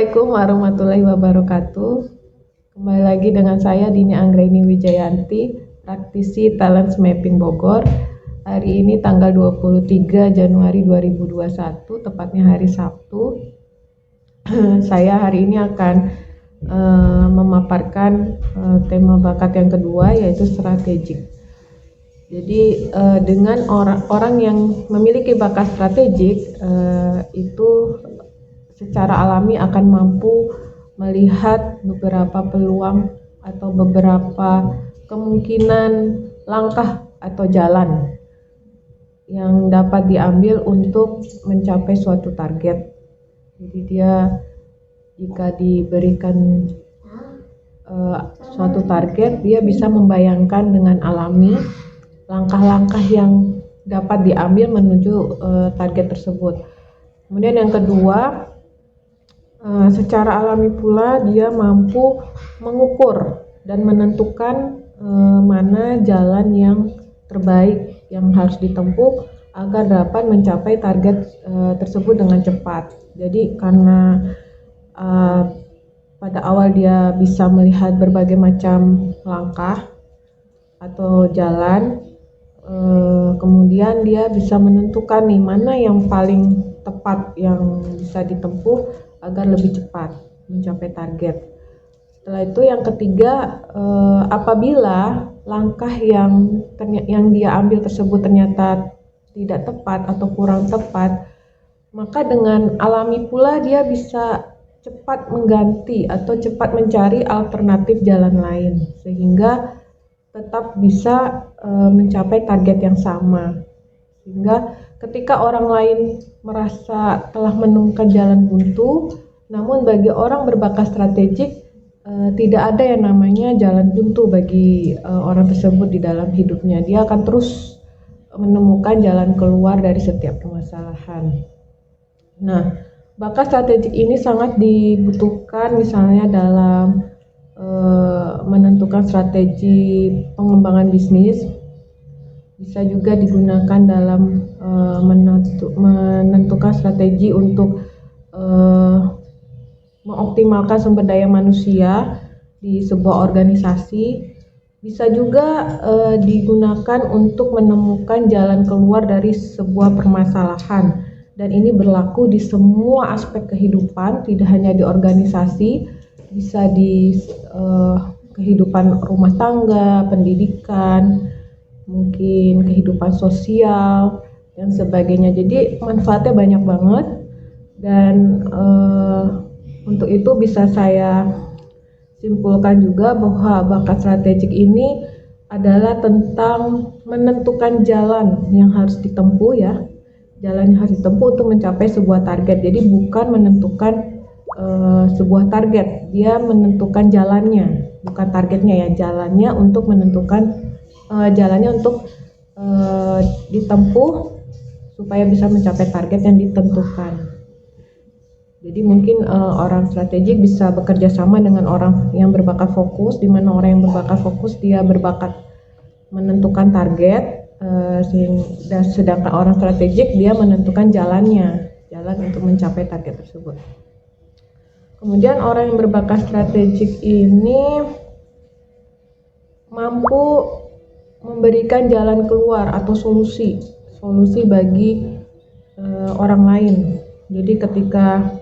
Assalamualaikum warahmatullahi wabarakatuh. Kembali lagi dengan saya Dini Anggraini Wijayanti, praktisi Talent Mapping Bogor. Hari ini tanggal 23 Januari 2021, tepatnya hari Sabtu. Saya hari ini akan memaparkan tema bakat yang kedua, yaitu strategik. Jadi dengan orang yang memiliki bakat strategik itu secara alami akan mampu melihat beberapa peluang atau beberapa kemungkinan langkah atau jalan yang dapat diambil untuk mencapai suatu target. Jadi dia jika diberikan suatu target, dia bisa membayangkan dengan alami langkah-langkah yang dapat diambil menuju target tersebut. Kemudian yang kedua, secara alami pula dia mampu mengukur dan menentukan mana jalan yang terbaik yang harus ditempuh agar dapat mencapai target tersebut dengan cepat. Jadi karena pada awal dia bisa melihat berbagai macam langkah atau jalan, kemudian dia bisa menentukan nih mana yang paling tepat yang bisa ditempuh agar lebih cepat mencapai target. Setelah itu yang ketiga, apabila langkah yang dia ambil tersebut ternyata tidak tepat atau kurang tepat, maka dengan alami pula dia bisa cepat mengganti atau cepat mencari alternatif jalan lain sehingga tetap bisa mencapai target yang sama. Sehingga ketika orang lain merasa telah menemukan jalan buntu, namun bagi orang berbakat strategik tidak ada yang namanya jalan buntu bagi orang tersebut di dalam hidupnya. Dia akan terus menemukan jalan keluar dari setiap permasalahan. Nah, bakat strategik ini sangat dibutuhkan misalnya dalam menentukan strategi pengembangan bisnis. Bisa juga digunakan dalam menentukan strategi untuk mengoptimalkan sumber daya manusia di sebuah organisasi. Bisa juga digunakan untuk menemukan jalan keluar dari sebuah permasalahan, dan ini berlaku di semua aspek kehidupan, tidak hanya di organisasi, bisa di kehidupan rumah tangga, pendidikan, mungkin kehidupan sosial dan sebagainya. Jadi manfaatnya banyak banget, dan untuk itu bisa saya simpulkan juga bahwa bakat strategik ini adalah tentang menentukan jalan yang harus ditempuh ya, jalan yang harus ditempuh untuk mencapai sebuah target. Jadi bukan menentukan sebuah target, dia menentukan jalannya, bukan targetnya ya, jalannya untuk menentukan jalannya untuk ditempuh supaya bisa mencapai target yang ditentukan. Jadi mungkin orang strategik bisa bekerja sama dengan orang yang berbakat fokus, di mana orang yang berbakat fokus dia berbakat menentukan target, sedangkan orang strategik dia menentukan jalan untuk mencapai target tersebut. Kemudian orang yang berbakat strategik ini mampu memberikan jalan keluar atau solusi bagi orang lain. Jadi ketika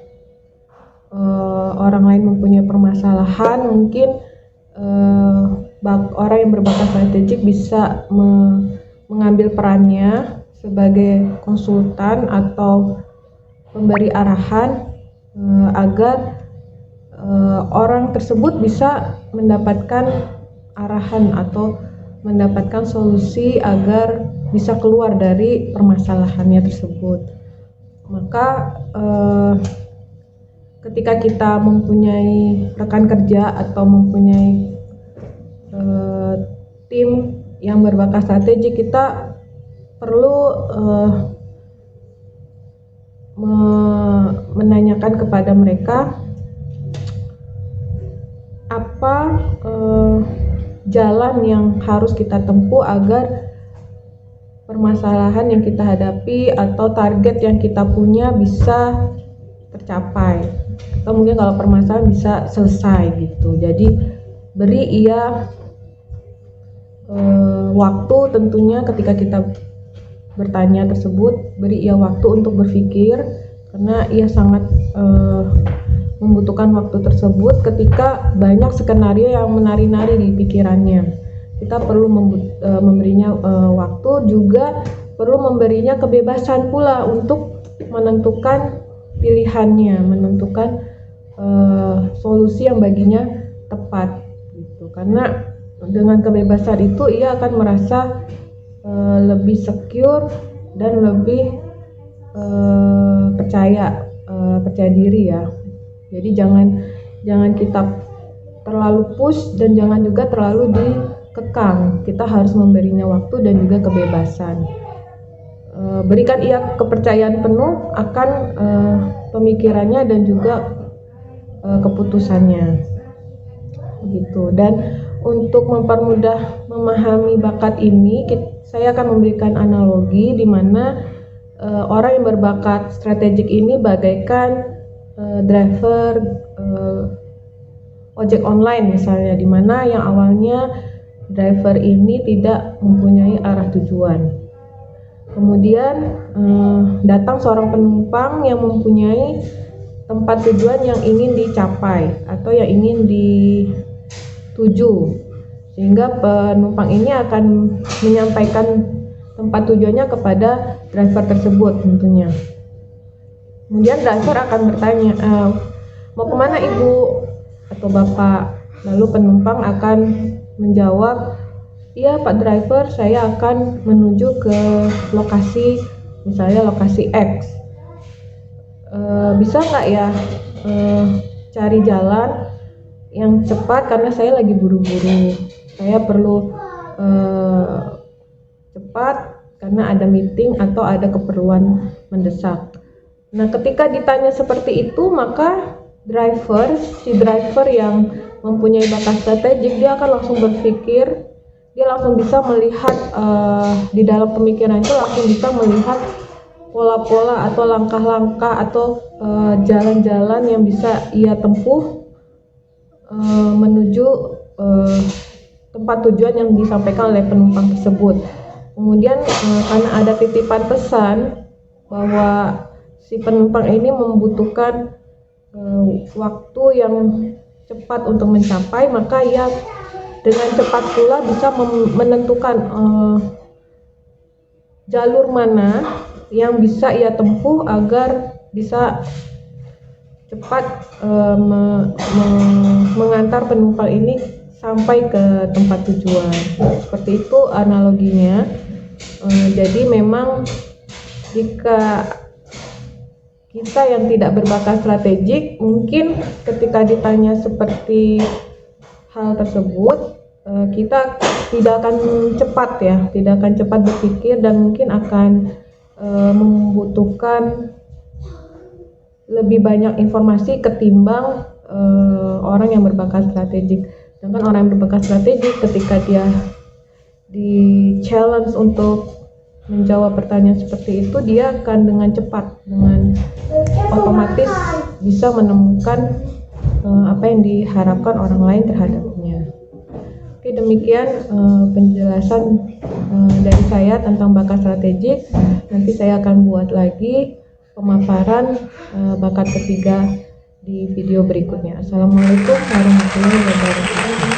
orang lain mempunyai permasalahan, mungkin orang yang berbakat strategik bisa mengambil perannya sebagai konsultan atau pemberi arahan agar orang tersebut bisa mendapatkan arahan atau mendapatkan solusi agar bisa keluar dari permasalahannya tersebut. Maka ketika kita mempunyai rekan kerja atau mempunyai tim yang berbakat strategi, kita perlu menanyakan kepada mereka apa jalan yang harus kita tempuh agar permasalahan yang kita hadapi atau target yang kita punya bisa tercapai. atau mungkin kalau permasalahan bisa selesai gitu. Jadi beri ia waktu, tentunya ketika kita bertanya tersebut, beri ia waktu untuk berpikir, karena ia sangat membutuhkan waktu tersebut ketika banyak skenario yang menari-nari di pikirannya. Kita perlu memberinya waktu, juga perlu memberinya kebebasan pula untuk menentukan pilihannya, menentukan solusi yang baginya tepat gitu. Karena dengan kebebasan itu ia akan merasa lebih secure dan lebih percaya diri ya. Jadi jangan kita terlalu push dan jangan juga terlalu dikekang. Kita harus memberinya waktu dan juga kebebasan. Berikan ia kepercayaan penuh akan pemikirannya dan juga keputusannya gitu. Dan untuk mempermudah memahami bakat ini, saya akan memberikan analogi di mana orang yang berbakat strategik ini bagaikan driver ojek online misalnya, di mana yang awalnya driver ini tidak mempunyai arah tujuan. Kemudian datang seorang penumpang yang mempunyai tempat tujuan yang ingin dicapai atau yang ingin dituju, sehingga penumpang ini akan menyampaikan tempat tujuannya kepada driver tersebut tentunya. Kemudian driver akan bertanya, mau kemana ibu atau bapak? Lalu penumpang akan menjawab, iya Pak Driver, saya akan menuju ke lokasi, misalnya lokasi X. Bisa nggak ya cari jalan yang cepat karena saya lagi buru-buru. Saya perlu cepat karena ada meeting atau ada keperluan mendesak. Nah, ketika ditanya seperti itu, maka si driver yang mempunyai bakat strategik, dia akan langsung berpikir, dia langsung bisa melihat di dalam pemikiran itu langsung bisa melihat pola-pola atau langkah-langkah atau jalan-jalan yang bisa ia tempuh menuju tempat tujuan yang disampaikan oleh penumpang tersebut. Kemudian karena ada titipan pesan bahwa si penumpang ini membutuhkan waktu yang cepat untuk mencapai, maka ia dengan cepat pula bisa menentukan jalur mana yang bisa ia tempuh agar bisa cepat mengantar penumpang ini sampai ke tempat tujuan. Seperti itu analoginya. Jadi memang jika kita yang tidak berbakat strategik, mungkin ketika ditanya seperti hal tersebut, kita tidak akan cepat berpikir, dan mungkin akan membutuhkan lebih banyak informasi ketimbang orang yang berbakat strategik. Sedangkan orang yang berbakat strategik, ketika dia di challenge untuk menjawab pertanyaan seperti itu, dia akan dengan cepat, dengan otomatis bisa menemukan apa yang diharapkan orang lain terhadapnya. Oke, demikian penjelasan dari saya tentang bakat strategik. Nanti saya akan buat lagi pemaparan bakat ketiga di video berikutnya. Assalamualaikum warahmatullahi wabarakatuh.